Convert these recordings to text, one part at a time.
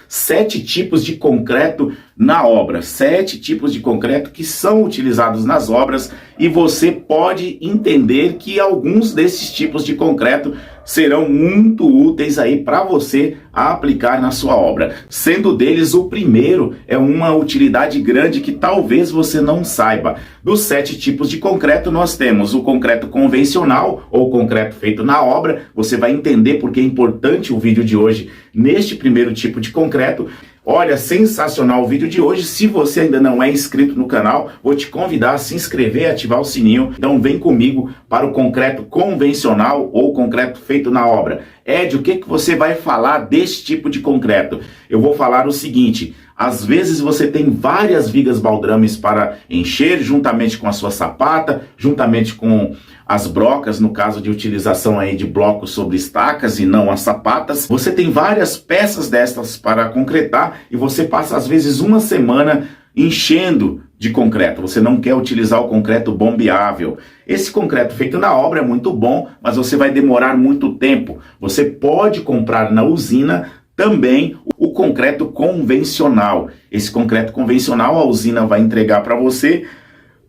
7 tipos de concreto na obra, 7 tipos de concreto que são utilizados nas obras, e você pode entender que alguns desses tipos de concreto serão muito úteis aí para você aplicar na sua obra. Sendo deles, o primeiro é uma utilidade grande que talvez você não saiba. Dos 7 tipos de concreto, nós temos o concreto convencional, ou concreto feito na obra. Você vai entender porque é importante o vídeo de hoje neste primeiro tipo de concreto. Olha, sensacional o vídeo de hoje. Se você ainda não é inscrito no canal, vou te convidar a se inscrever e ativar o sininho. Então vem comigo para o concreto convencional ou concreto feito na obra. Ed, o que você vai falar desse tipo de concreto? Eu vou falar o seguinte: às vezes você tem várias vigas baldrames para encher, juntamente com a sua sapata, juntamente com as brocas, no caso de utilização aí de blocos sobre estacas e não as sapatas. Você tem várias peças destas para concretar e você passa às vezes uma semana enchendo de concreto. Você não quer utilizar o concreto bombeável. Esse concreto feito na obra é muito bom, mas você vai demorar muito tempo. Você pode comprar na usina também o concreto convencional. Esse concreto convencional a usina vai entregar para você.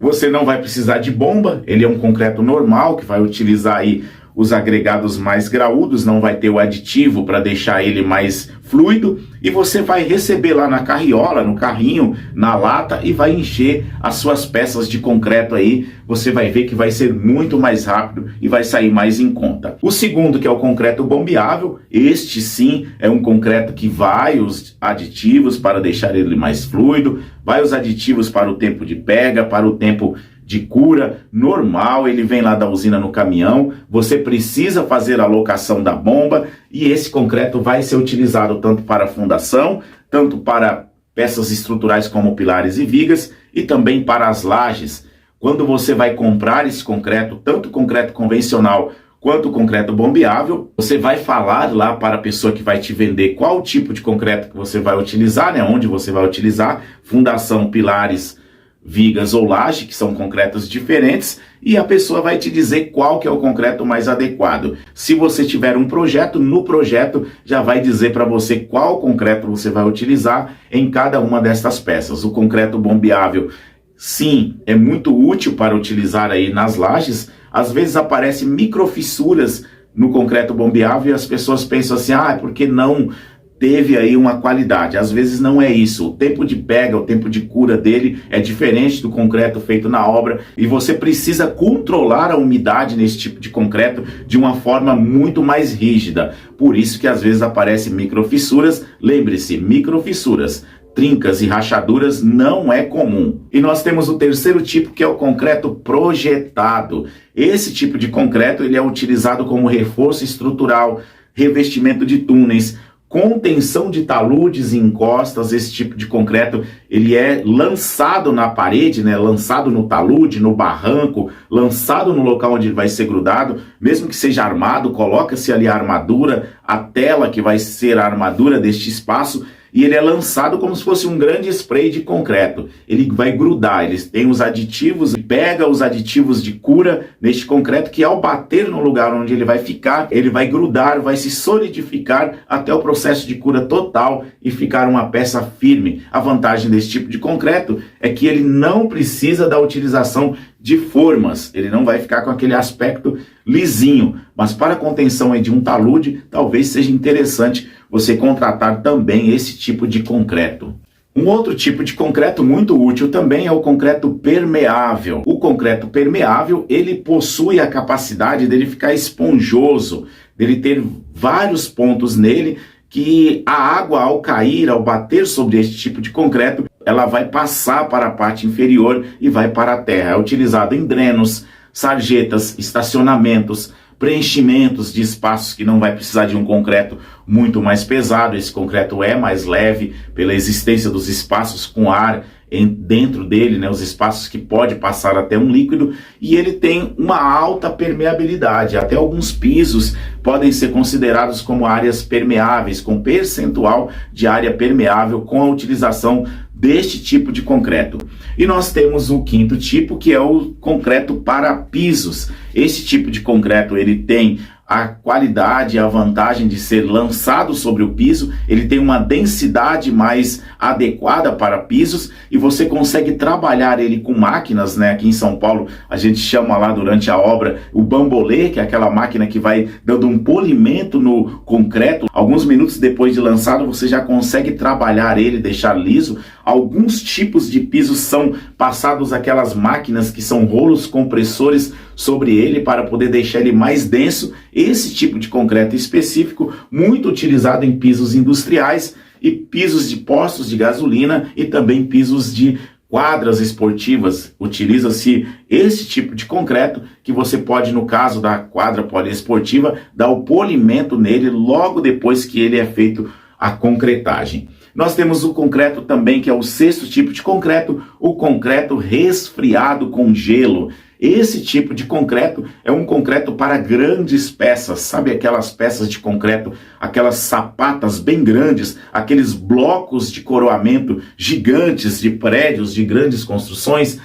Você não vai precisar de bomba, ele é um concreto normal que vai utilizar aí os agregados mais graúdos, não vai ter o aditivo para deixar ele mais fluido, e você vai receber lá na carriola, no carrinho, na lata, e vai encher as suas peças de concreto aí. Você vai ver que vai ser muito mais rápido e vai sair mais em conta. O segundo, que é o concreto bombeável, este sim é um concreto que vai os aditivos para deixar ele mais fluido, vai os aditivos para o tempo de pega, para o tempo de cura normal, ele vem lá da usina no caminhão, você precisa fazer a alocação da bomba, e esse concreto vai ser utilizado tanto para fundação, tanto para peças estruturais como pilares e vigas, e também para as lajes. Quando você vai comprar esse concreto, tanto concreto convencional quanto concreto bombeável, você vai falar lá para a pessoa que vai te vender qual tipo de concreto que você vai utilizar, né, onde você vai utilizar, fundação, pilares, vigas ou laje, que são concretos diferentes, e a pessoa vai te dizer qual que é o concreto mais adequado. Se você tiver um projeto, no projeto já vai dizer para você qual concreto você vai utilizar em cada uma destas peças. O concreto bombeável, sim, é muito útil para utilizar aí nas lajes. Às vezes aparecem microfissuras no concreto bombeável e as pessoas pensam assim, é porque não teve aí uma qualidade. Às vezes não é isso. O tempo de pega, o tempo de cura dele é diferente do concreto feito na obra, e você precisa controlar a umidade nesse tipo de concreto de uma forma muito mais rígida. Por isso que às vezes aparecem microfissuras. Lembre-se, microfissuras, trincas e rachaduras não é comum. E nós temos o terceiro tipo, que é o concreto projetado. Esse tipo de concreto ele é utilizado como reforço estrutural, revestimento de túneis, contenção de taludes e encostas. Esse tipo de concreto ele é lançado na parede, né? Lançado no talude, no barranco, lançado no local onde ele vai ser grudado. Mesmo que seja armado, coloca-se ali a armadura, a tela que vai ser a armadura deste espaço, e ele é lançado como se fosse um grande spray de concreto. Ele vai grudar, eles têm os aditivos, pega os aditivos de cura neste concreto, que ao bater no lugar onde ele vai ficar, ele vai grudar, vai se solidificar até o processo de cura total e ficar uma peça firme. A vantagem desse tipo de concreto é que ele não precisa da utilização de formas, ele não vai ficar com aquele aspecto lisinho, mas para a contenção de um talude, talvez seja interessante você contratar também esse tipo de concreto. Um outro tipo de concreto muito útil também é o concreto permeável. O concreto permeável, ele possui a capacidade dele ficar esponjoso, dele ter vários pontos nele, que a água ao cair, ao bater sobre este tipo de concreto, ela vai passar para a parte inferior e vai para a terra. É utilizado em drenos, sarjetas, estacionamentos, preenchimentos de espaços que não vai precisar de um concreto muito mais pesado. Esse concreto é mais leve pela existência dos espaços com ar dentro dele, né, os espaços que pode passar até um líquido, e ele tem uma alta permeabilidade. Até alguns pisos podem ser considerados como áreas permeáveis, com percentual de área permeável com a utilização deste tipo de concreto. E nós temos o quinto tipo, que é o concreto para pisos. Esse tipo de concreto ele tem a qualidade, a vantagem de ser lançado sobre o piso, ele tem uma densidade mais adequada para pisos e você consegue trabalhar ele com máquinas, né? Aqui em São Paulo a gente chama lá durante a obra o bambolê, que é aquela máquina que vai dando um polimento no concreto. Alguns minutos depois de lançado você já consegue trabalhar ele, deixar liso. Alguns tipos de pisos são passados aquelas máquinas que são rolos compressores sobre ele para poder deixar ele mais denso. Esse tipo de concreto específico, muito utilizado em pisos industriais e pisos de postos de gasolina e também pisos de quadras esportivas. Utiliza-se esse tipo de concreto que você pode, no caso da quadra poliesportiva, dar o polimento nele logo depois que ele é feito a concretagem. Nós temos o concreto também, que é o sexto tipo de concreto, o concreto resfriado com gelo. Esse tipo de concreto é um concreto para grandes peças, sabe aquelas peças de concreto, aquelas sapatas bem grandes, aqueles blocos de coroamento gigantes de prédios, de grandes construções.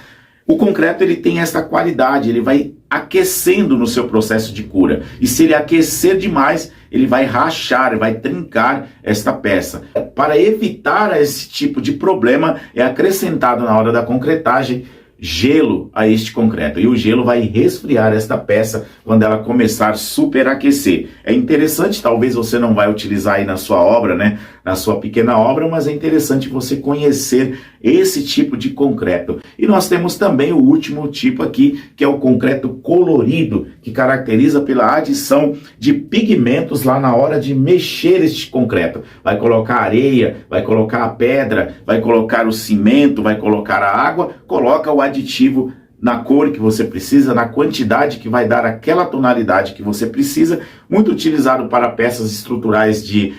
O concreto ele tem essa qualidade, ele vai aquecendo no seu processo de cura. E se ele aquecer demais, ele vai rachar, ele vai trincar esta peça. Para evitar esse tipo de problema, é acrescentado na hora da concretagem gelo a este concreto, e o gelo vai resfriar esta peça quando ela começar a superaquecer. É interessante, talvez você não vai utilizar aí na sua obra, né, na sua pequena obra, mas é interessante você conhecer esse tipo de concreto. E nós temos também o último tipo aqui, que é o concreto colorido, que caracteriza pela adição de pigmentos lá na hora de mexer este concreto. Vai colocar areia, vai colocar a pedra, vai colocar o cimento, vai colocar a água, coloca o aditivo na cor que você precisa, na quantidade que vai dar aquela tonalidade que você precisa, muito utilizado para peças estruturais de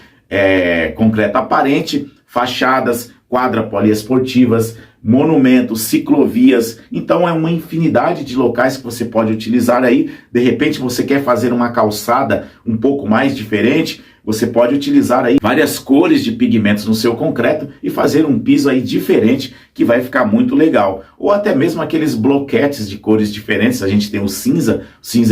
concreto aparente, fachadas, quadra poliesportivas, monumentos, ciclovias. Então é uma infinidade de locais que você pode utilizar aí. De repente você quer fazer uma calçada um pouco mais diferente, você pode utilizar aí várias cores de pigmentos no seu concreto e fazer um piso aí diferente que vai ficar muito legal. Ou até mesmo aqueles bloquetes de cores diferentes. A gente tem o cinza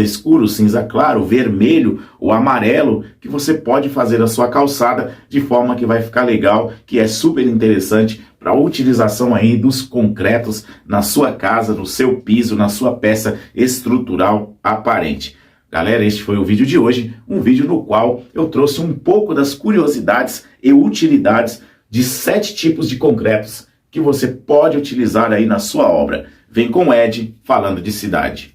escuro, o cinza claro, o vermelho, o amarelo, que você pode fazer a sua calçada de forma que vai ficar legal, que é super interessante para a utilização aí dos concretos na sua casa, no seu piso, na sua peça estrutural aparente. Galera, este foi o vídeo de hoje, um vídeo no qual eu trouxe um pouco das curiosidades e utilidades de 7 tipos de concretos que você pode utilizar aí na sua obra. Vem com o Ed falando de cidade.